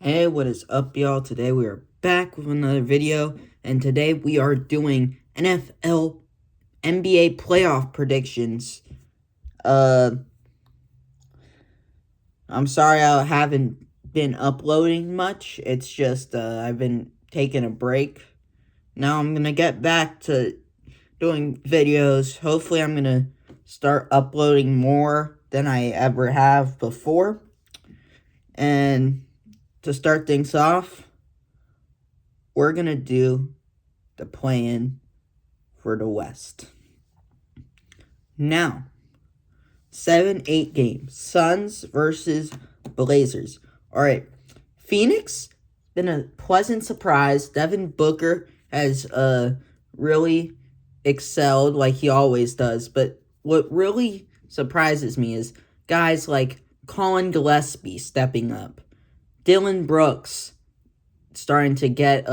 Hey, what is up, y'all? Today we are back with another video, and today we are doing NFL NBA playoff predictions. I'm sorry I haven't been uploading much. It's just I've been taking a break. Now I'm gonna get back to doing videos. Hopefully I'm gonna start uploading more than I ever have before. And to start things off, we're going to do the play-in for the West. Now, 7-8 games. Suns versus Blazers. All right. Phoenix, been a pleasant surprise. Devin Booker has really excelled like he always does. But what really surprises me is guys like Colin Gillespie stepping up. Dylan Brooks starting to get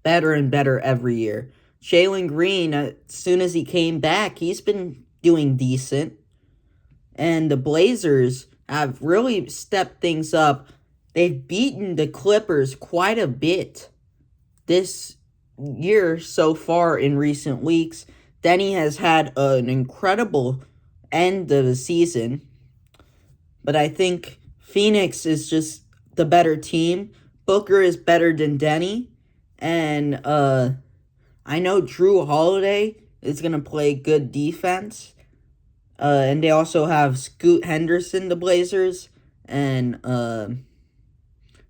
better and better every year. Jalen Green, as soon as he came back, he's been doing decent. And the Blazers have really stepped things up. They've beaten the Clippers quite a bit this year so far in recent weeks. Denny has had an incredible end of the season. But I think Phoenix is just the better team. Booker is better than Denny. And I know Drew Holiday is going to play good defense. And they also have Scoot Henderson, the Blazers, and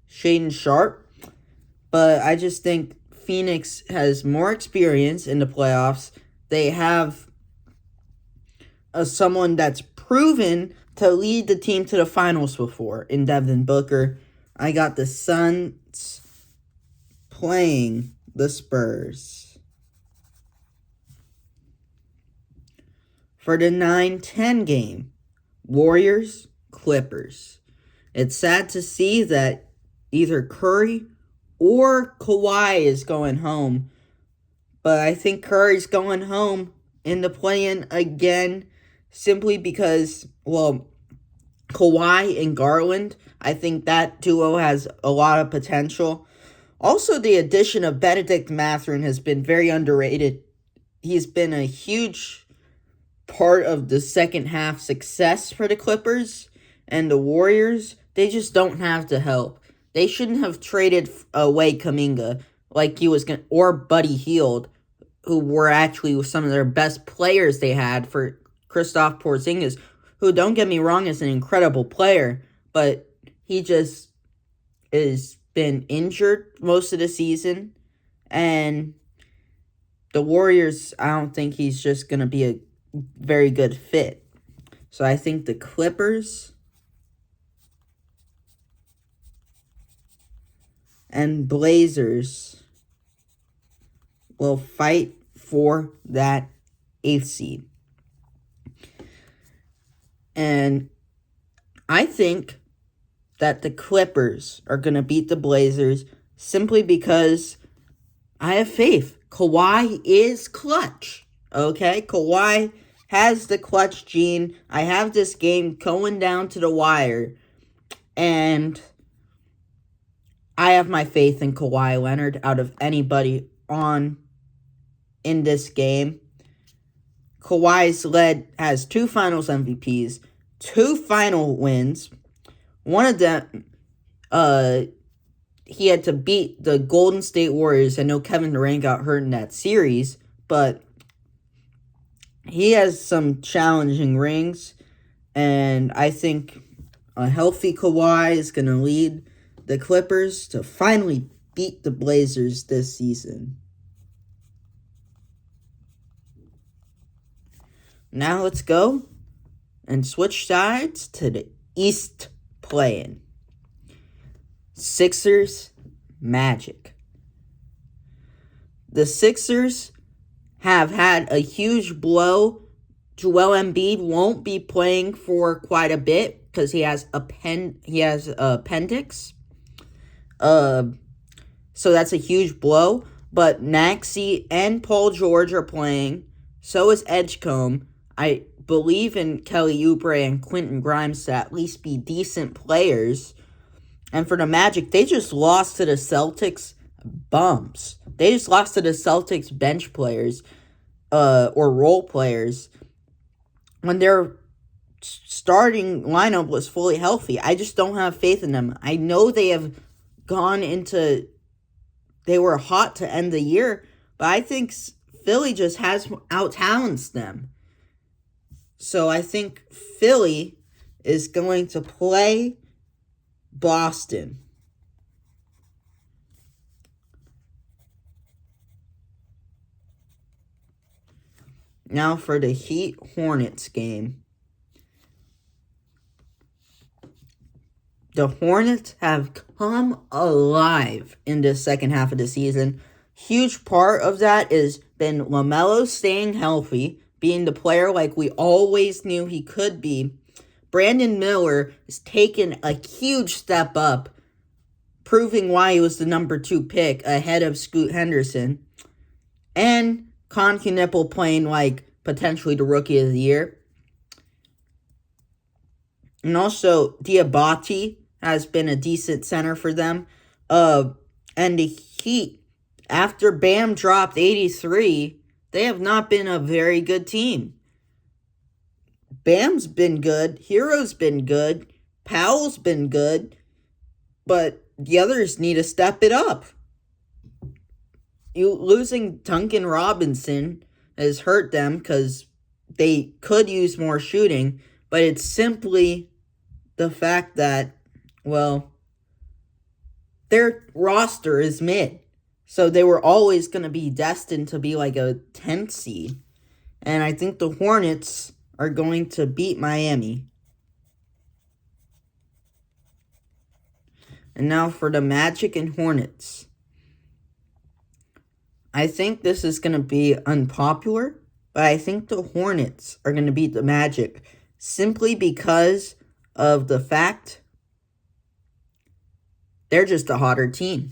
Shaden Sharp. But I just think Phoenix has more experience in the playoffs. They have someone that's proven to lead the team to the finals before in Devin Booker. I got the Suns playing the Spurs. For the 9-10 game, Warriors, Clippers. It's sad to see that either Curry or Kawhi is going home. But I think Curry's going home in the play-in again simply because, well, Kawhi and Garland, I think that duo has a lot of potential. Also, the addition of Benedict Mathurin has been very underrated. He's been a huge part of the second half success for the Clippers. And the Warriors, they just don't have the help. They shouldn't have traded away Kuminga like he was going, or Buddy Hield, who were actually some of their best players they had, for Kristaps Porzingis, who, don't get me wrong, is an incredible player, but he just has been injured most of the season. And the Warriors, I don't think he's just going to be a very good fit. So I think the Clippers and Blazers will fight for that 8th seed. And I think that the Clippers are going to beat the Blazers simply because I have faith. Kawhi is clutch. Okay? Kawhi has the clutch gene. I have this game going down to the wire. And I have my faith in Kawhi Leonard out of anybody in this game. Kawhi's has 2 finals MVPs, 2 final wins. One of them, he had to beat the Golden State Warriors. I know Kevin Durant got hurt in that series, but he has some challenging rings. And I think a healthy Kawhi is going to lead the Clippers to finally beat the Blazers this season. Now let's go and switch sides to the East play-in. Sixers, Magic. The Sixers have had a huge blow. Joel Embiid won't be playing for quite a bit because he has appendix. So that's a huge blow. But Maxey and Paul George are playing. So is Edgecombe. I believe in Kelly Oubre and Quentin Grimes to at least be decent players. And for the Magic, they just lost to the Celtics bumps. They just lost to the Celtics bench players, or role players, when their starting lineup was fully healthy. I just don't have faith in them. I know they were hot to end the year, but I think Philly just has out-talents them. So I think Philly is going to play Boston. Now for the Heat-Hornets game. The Hornets have come alive in the second half of the season. Huge part of that has been LaMelo staying healthy, being the player like we always knew he could be. Brandon Miller has taken a huge step up, proving why he was the number 2 pick ahead of Scoot Henderson. And Conky Nipple playing like potentially the Rookie of the Year. And also, Diabate has been a decent center for them. And the Heat, after Bam dropped 83, they have not been a very good team. Bam's been good. Hero's been good. Powell's been good. But the others need to step it up. Losing Duncan Robinson has hurt them because they could use more shooting. But it's simply the fact that, well, their roster is mid. So they were always going to be destined to be like a 10th seed. And I think the Hornets are going to beat Miami. And now for the Magic and Hornets. I think this is going to be unpopular, but I think the Hornets are going to beat the Magic simply because of the fact they're just a hotter team.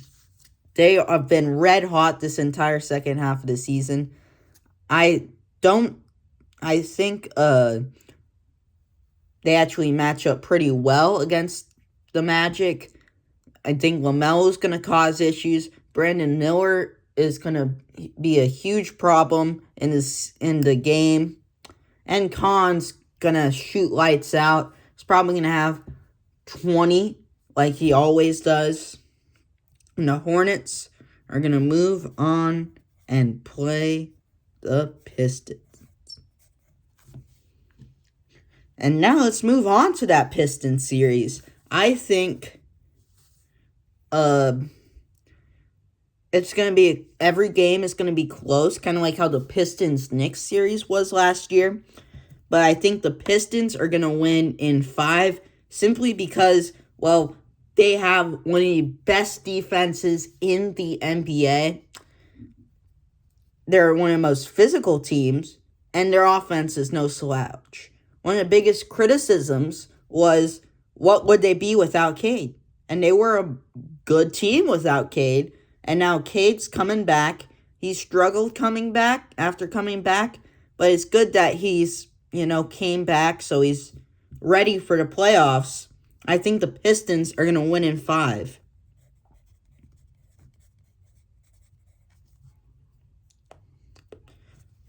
They have been red hot this entire second half of the season. I think they actually match up pretty well against the Magic. I think LaMelo's going to cause issues. Brandon Miller is going to be a huge problem in the game. And Khan's going to shoot lights out. He's probably going to have 20 like he always does. And the Hornets are going to move on and play the Pistons. And now let's move on to that Pistons series. I think it's going to be, every game is going to be close, kind of like how the Pistons-Knicks series was last year. But I think the Pistons are going to win in 5 simply because, well, they have one of the best defenses in the NBA. They're one of the most physical teams, and their offense is no slouch. One of the biggest criticisms was, what would they be without Cade? And they were a good team without Cade. And now Cade's coming back. He struggled coming back after coming back. But it's good that he's, came back, so he's ready for the playoffs. I think the Pistons are going to win in 5.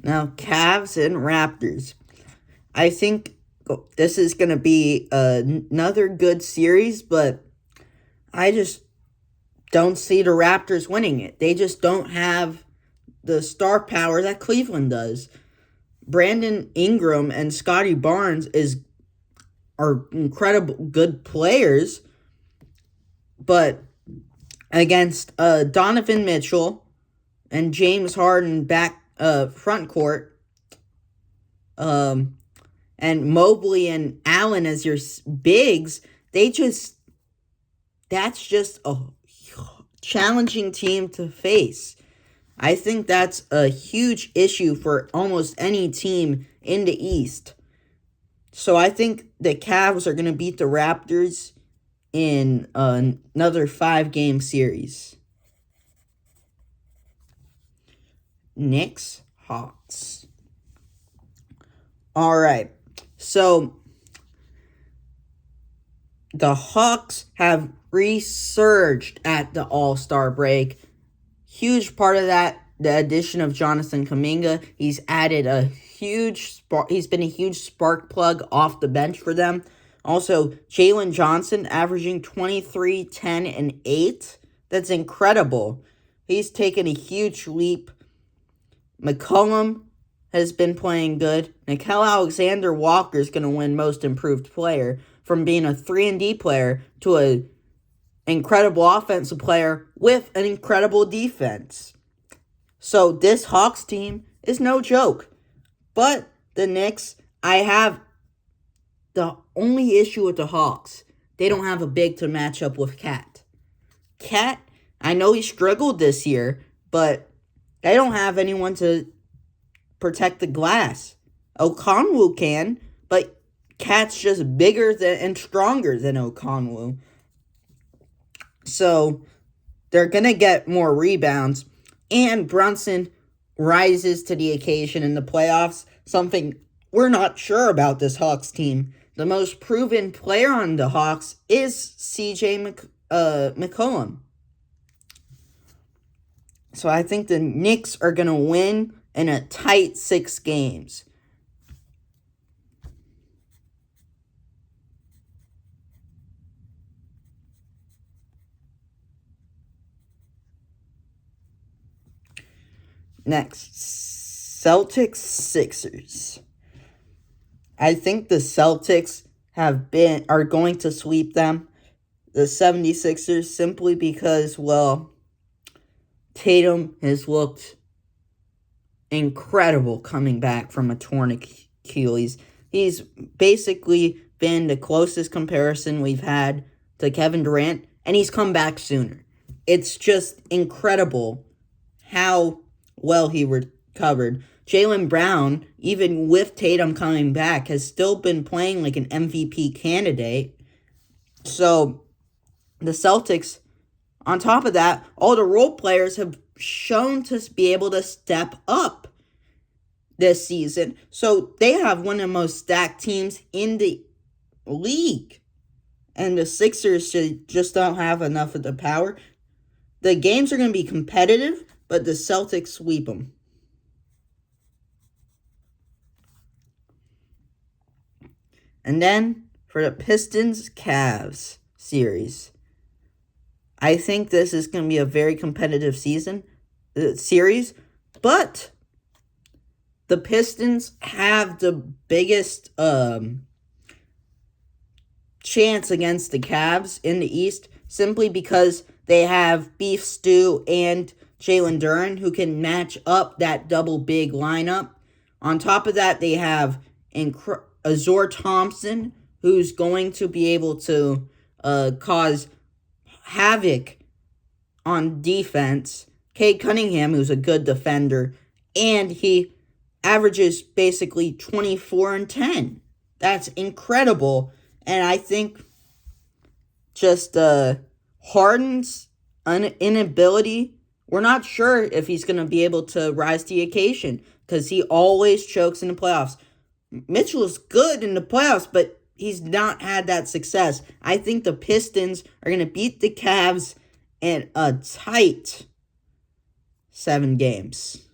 Now, Cavs and Raptors. I think this is going to be another good series, but I just don't see the Raptors winning it. They just don't have the star power that Cleveland does. Brandon Ingram and Scotty Barnes are incredible good players, but against Donovan Mitchell and James Harden back front court, and Mobley and Allen as your bigs, that's just a challenging team to face. I think that's a huge issue for almost any team in the East. So I think the Cavs are going to beat the Raptors in another 5-game series. Knicks, Hawks. All right. So the Hawks have resurged at the All-Star break. Huge part of that, the addition of Jonathan Kuminga. He's added a huge spark. He's been a huge spark plug off the bench for them. Also, Jalen Johnson averaging 23, 10, and 8. That's incredible. He's taken a huge leap. McCollum has been playing good. Nickeil Alexander-Walker is going to win Most Improved Player from being a 3-and-D player to an incredible offensive player with an incredible defense. So this Hawks team is no joke. But the Knicks, I have the only issue with the Hawks. They don't have a big to match up with Cat. Cat, I know he struggled this year, but they don't have anyone to protect the glass. Okongwu can, but Cat's just bigger and stronger than Okongwu. So they're going to get more rebounds. And Brunson rises to the occasion in the playoffs, something we're not sure about this Hawks team. The most proven player on the Hawks is CJ McCollum. So I think the Knicks are going to win in a tight 6 games. Next, Celtics-Sixers. I think the Celtics are going to sweep them, the 76ers, simply because, well, Tatum has looked incredible coming back from a torn Achilles. He's basically been the closest comparison we've had to Kevin Durant, and he's come back sooner. It's just incredible how well he recovered. Jaylen Brown, even with Tatum coming back, has still been playing like an MVP candidate. So the Celtics, on top of that, all the role players have shown to be able to step up this season. So they have one of the most stacked teams in the league. And the Sixers just don't have enough of the power. The games are going to be competitive, but the Celtics sweep them. And then for the Pistons-Cavs series, I think this is going to be a very competitive series, but the Pistons have the biggest chance against the Cavs in the East, simply because they have Beef Stew and Jalen Duren, who can match up that double big lineup. On top of that, they have Azor Thompson, who's going to be able to cause havoc on defense. Cade Cunningham, who's a good defender, and he averages basically 24 and 10. That's incredible. And I think just Harden's inability, we're not sure if he's going to be able to rise to the occasion, because he always chokes in the playoffs. Mitchell is good in the playoffs, but he's not had that success. I think the Pistons are going to beat the Cavs in a tight 7 games.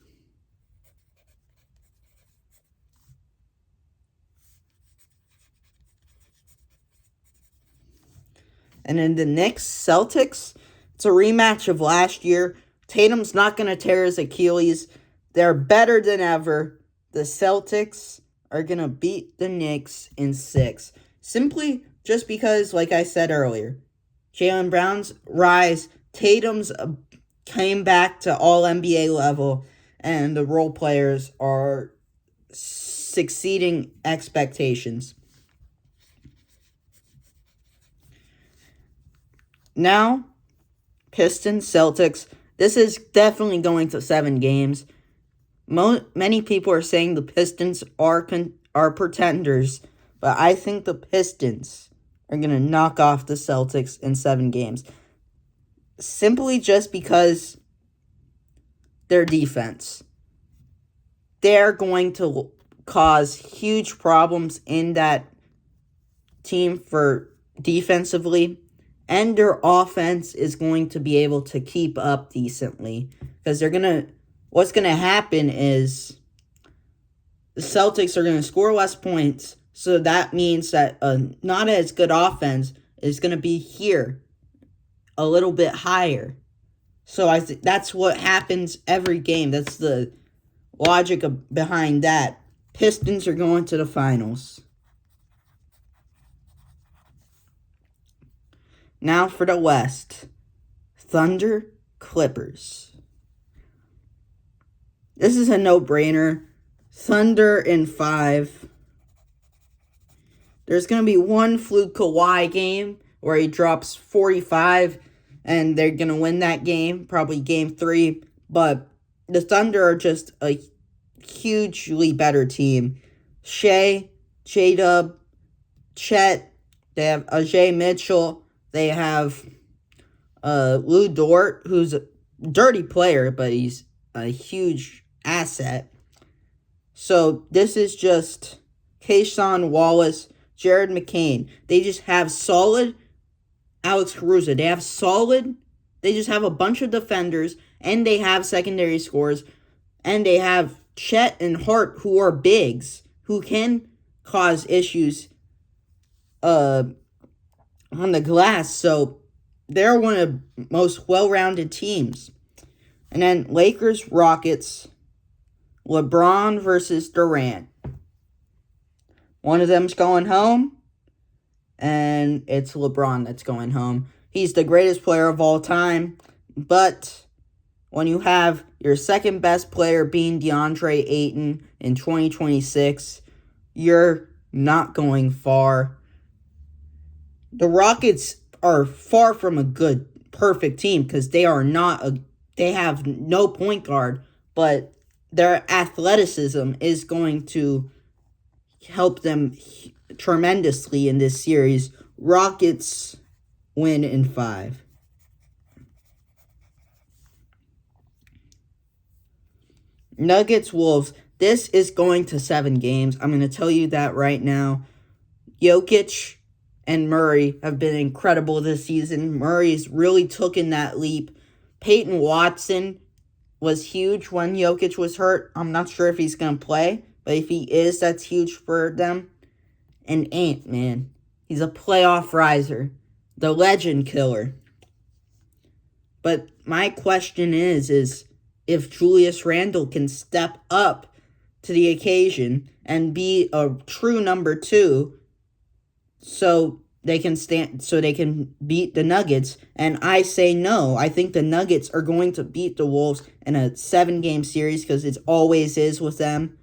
And in the Knicks Celtics, it's a rematch of last year. Tatum's not going to tear his Achilles. They're better than ever. The Celtics are going to beat the Knicks in 6. Simply just because, like I said earlier, Jaylen Brown's rise, Tatum's came back to all-NBA level, and the role players are succeeding expectations. Now, Pistons, Celtics, this is definitely going to 7 games. Many people are saying the Pistons are pretenders, but I think the Pistons are going to knock off the Celtics in 7 games. Simply just because their defense. They're going to cause huge problems in that team for defensively. and their offense is going to be able to keep up decently. Because what's going to happen is the Celtics are going to score less points, so that means that not as good offense is going to be here a little bit higher. So that's what happens every game. That's the logic behind that. Pistons are going to the finals. Now for the West. Thunder, Clippers. This is a no-brainer. Thunder in 5. There's going to be one fluke Kawhi game where he drops 45 and they're going to win that game, probably game 3. But the Thunder are just a hugely better team. Shea, J-Dub, Chet, they have Ajay Mitchell, they have Lou Dort, who's a dirty player, but he's a huge asset. So this is just Kayshawn Wallace, Jared McCain. They just have solid Alex Caruso. They just have a bunch of defenders, and they have secondary scores, and they have Chet and Hart, who are bigs, who can cause issues on the glass. So they're one of the most well-rounded teams. And then Lakers, Rockets, LeBron versus Durant. One of them's going home, and it's LeBron that's going home. He's the greatest player of all time, but when you have your second best player being DeAndre Ayton in 2026, you're not going far. The Rockets are far from a good, perfect team because they have no point guard, but their athleticism is going to help them tremendously in this series. Rockets win in 5. Nuggets, Wolves. This is going to 7 games. I'm going to tell you that right now. Jokic and Murray have been incredible this season. Murray's really taken that leap. Peyton Watson was huge when Jokic was hurt. I'm not sure if he's going to play, but if he is, that's huge for them. And Ant, man, he's a playoff riser. The legend killer. But my question is if Julius Randle can step up to the occasion and be a true number 2 so they can beat the Nuggets. And I say no. I think the Nuggets are going to beat the Wolves in a 7-game series because it always is with them.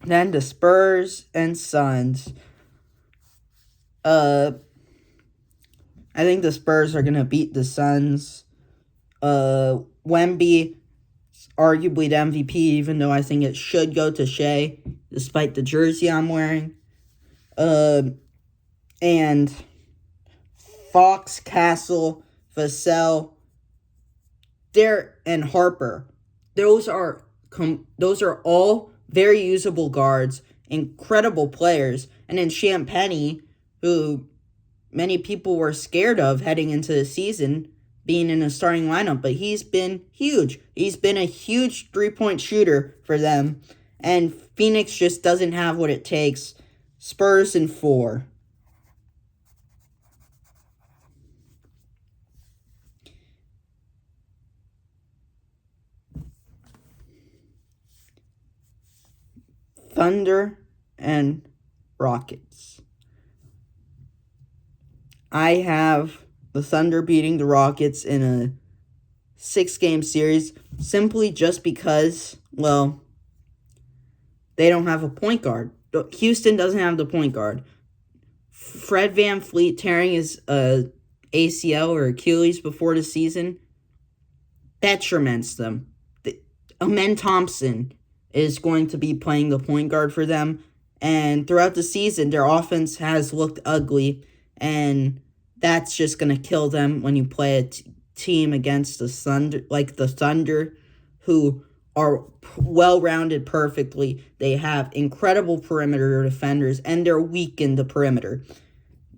Then the Spurs and Suns. I think the Spurs are going to beat the Suns. Wemby, arguably the MVP, even though I think it should go to Shea, despite the jersey I'm wearing. And Fox, Castle, Vassell, and Harper. Those are all very usable guards, incredible players. And then Champagnie, who many people were scared of heading into the season, being in a starting lineup, but he's been huge. He's been a huge 3-point shooter for them, and Phoenix just doesn't have what it takes. Spurs in 4. Thunder and Rockets. I have the Thunder beating the Rockets in a 6-game series simply just because, well, they don't have a point guard. Houston doesn't have the point guard. Fred VanVleet tearing his ACL or Achilles before the season detriments them. Amen Thompson is going to be playing the point guard for them, and throughout the season, their offense has looked ugly, and that's just going to kill them when you play a team against the Thunder, who are well-rounded perfectly. They have incredible perimeter defenders, and they're weak in the perimeter.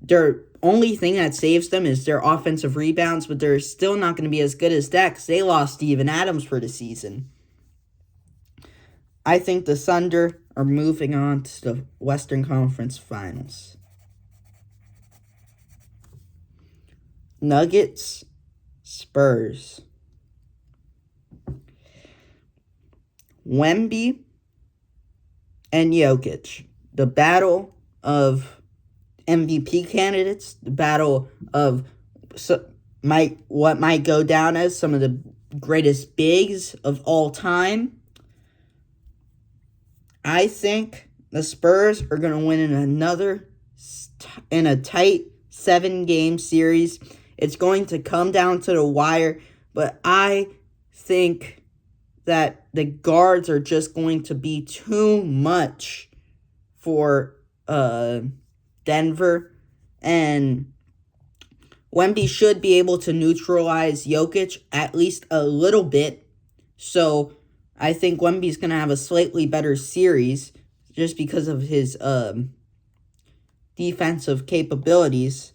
Their only thing that saves them is their offensive rebounds, but they're still not going to be as good as that because they lost Steven Adams for the season. I think the Thunder are moving on to the Western Conference Finals. Nuggets, Spurs. Wemby and Jokic. The battle of MVP candidates. The battle of what might go down as some of the greatest bigs of all time. I think the Spurs are going to win in a tight 7-game series. It's going to come down to the wire, but I think that the guards are just going to be too much for Denver, and Wemby should be able to neutralize Jokic at least a little bit. So I think Wemby's going to have a slightly better series just because of his defensive capabilities.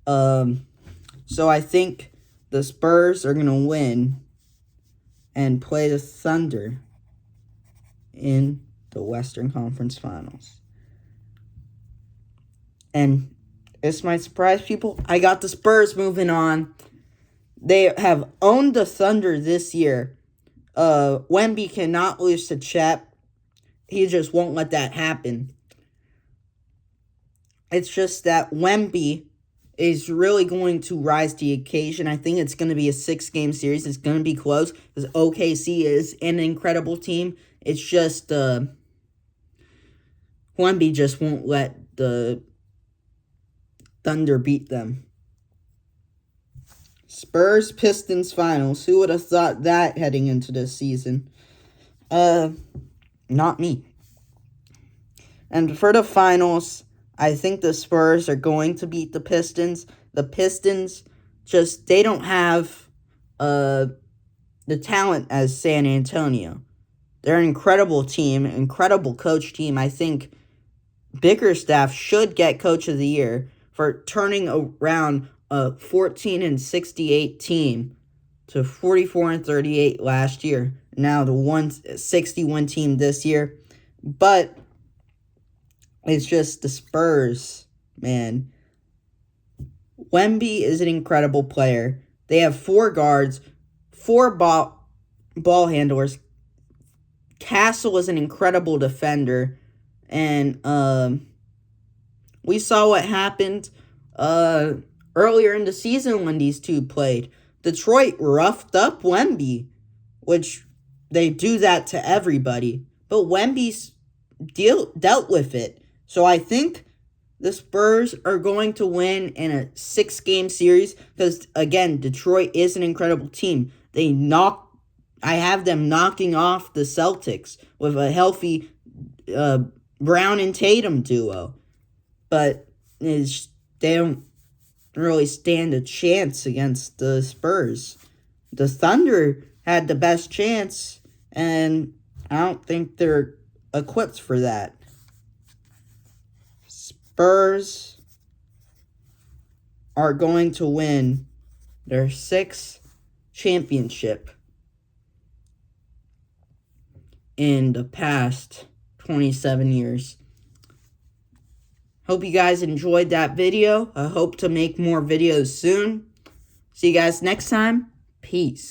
So I think the Spurs are going to win and play the Thunder in the Western Conference Finals. And this might surprise people. I got the Spurs moving on. They have owned the Thunder this year. Wemby cannot lose to Chet. He just won't let that happen. It's just that Wemby is really going to rise to the occasion. I think it's going to be a 6-game series. It's going to be close because OKC is an incredible team. It's just Wemby just won't let the Thunder beat them. Spurs Pistons Finals. Who would have thought that heading into this season? Not me. And for the finals, I think the Spurs are going to beat the Pistons. The Pistons they don't have the talent as San Antonio. They're an incredible team, incredible coach team. I think Bickerstaff should get Coach of the Year for turning around a 14-68 team to 44-38 last year. Now the 161 team this year. But it's just the Spurs, man. Wemby is an incredible player. They have 4 guards, 4 ball handlers. Castle is an incredible defender. And we saw what happened earlier in the season when these two played. Detroit roughed up Wemby, which they do that to everybody. But Wemby's dealt with it. So I think the Spurs are going to win in a 6-game series because, again, Detroit is an incredible team. I have them knocking off the Celtics with a healthy Brown and Tatum duo. But they don't really stand a chance against the Spurs. The Thunder had the best chance, and I don't think they're equipped for that. Spurs are going to win their 6th championship in the past 27 years. Hope you guys enjoyed that video. I hope to make more videos soon. See you guys next time. Peace.